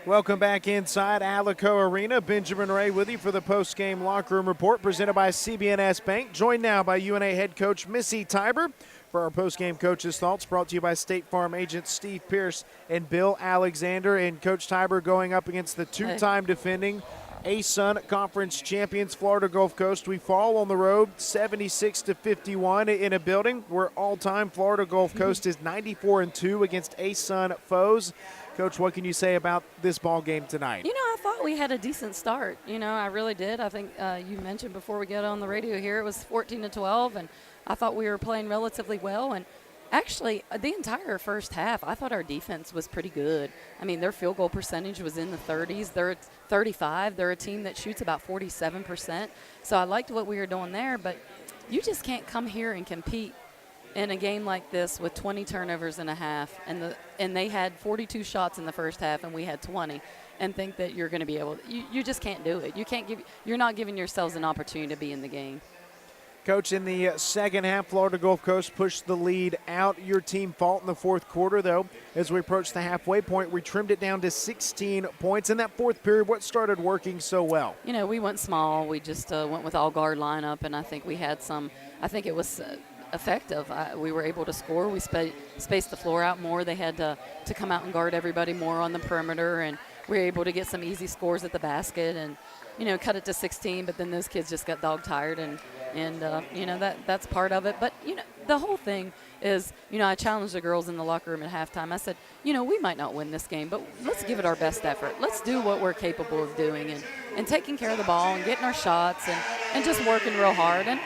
Welcome back inside Alico Arena. Benjamin Ray with you for the post-game locker room report presented by CBNS Bank. Joined now by UNA head coach Missy Tiber for our post-game coaches' thoughts, brought to you by State Farm agents Steve Pierce and Bill Alexander. And Coach Tiber going up against the two-time defending ASUN Conference champions, Florida Gulf Coast. We fall on the road 76-51 in a building where all-time Florida Gulf Coast is 94-2 against ASUN foes. Coach, what can you say about this ball game tonight? You know, I thought we had a decent start. You know, I really did. I think you mentioned before we get on the radio here, it was 14-12, and I thought we were playing relatively well. And actually, the entire first half, I thought our defense was pretty good. I mean, their field goal percentage was in the 30s. They're at 35. They're a team that shoots about 47%. So I liked what we were doing there, but you just can't come here and compete in a game like this with 20 turnovers in a half, and they had 42 shots in the first half and we had 20, and think that you're going to be able to, you just can't do it. You're not giving yourselves an opportunity to be in the game. Coach, in the second half, Florida Gulf Coast pushed the lead out. Your team fought in the fourth quarter, though. As we approached the halfway point, we trimmed it down to 16 points. In that fourth period, what started working so well? You know, we went small. We just went with all-guard lineup, and I think we had I think it was effective. We were able to score. We spaced the floor out more. They had to come out and guard everybody more on the perimeter, and we were able to get some easy scores at the basket and, you know, cut it to 16, but then those kids just got dog-tired, and you know, that's part of it. But, you know, the whole thing is, you know, I challenged the girls in the locker room at halftime. I said, you know, we might not win this game, but let's give it our best effort. Let's do what we're capable of doing and taking care of the ball and getting our shots and just working real hard. And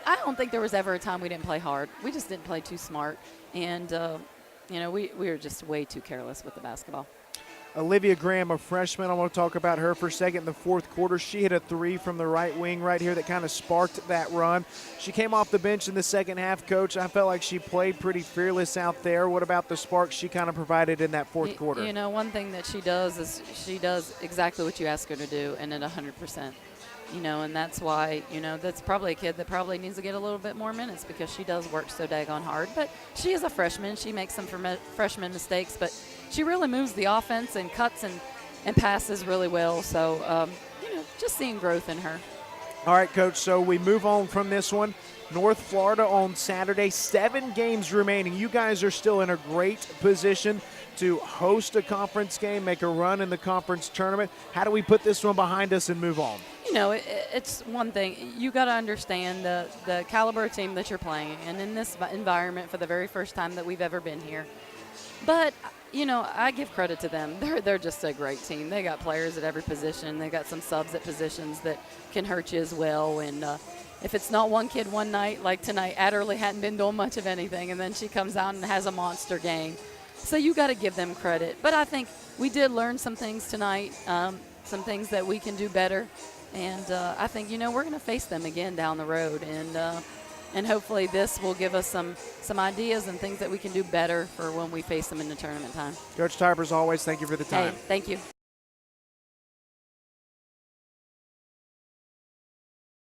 I don't think there was ever a time we didn't play hard. We just didn't play too smart. And, you know, we were just way too careless with the basketball. Olivia Graham, a freshman, I want to talk about her for a second. In the fourth quarter, she hit a three from the right wing right here that kind of sparked that run. She came off the bench in the second half, Coach. I felt like she played pretty fearless out there. What about the spark she kind of provided in that fourth quarter? You know, one thing that she does is she does exactly what you ask her to do, and at 100%. You know, and that's why, you know, that's probably a kid that probably needs to get a little bit more minutes because she does work so daggone hard. But she is a freshman. She makes some freshman mistakes, but she really moves the offense and cuts and passes really well. So, you know, just seeing growth in her. All right, Coach, so we move on from this one. North Florida on Saturday, 7 games remaining. You guys are still in a great position to host a conference game, make a run in the conference tournament. How do we put this one behind us and move on? You know, it's one thing. You got to understand the caliber of team that you're playing, and in this environment for the very first time that we've ever been here. But, you know, I give credit to them. They're just a great team. They got players at every position. They got some subs at positions that can hurt you as well. And if it's not one kid one night, like tonight, Adderley hadn't been doing much of anything, and then she comes out and has a monster game. So you got to give them credit. But I think we did learn some things tonight, some things that we can do better. And I think, you know, we're going to face them again down the road. And hopefully this will give us some ideas and things that we can do better for when we face them in the tournament time. Coach Tiber, as always, thank you for the time. Hey, thank you.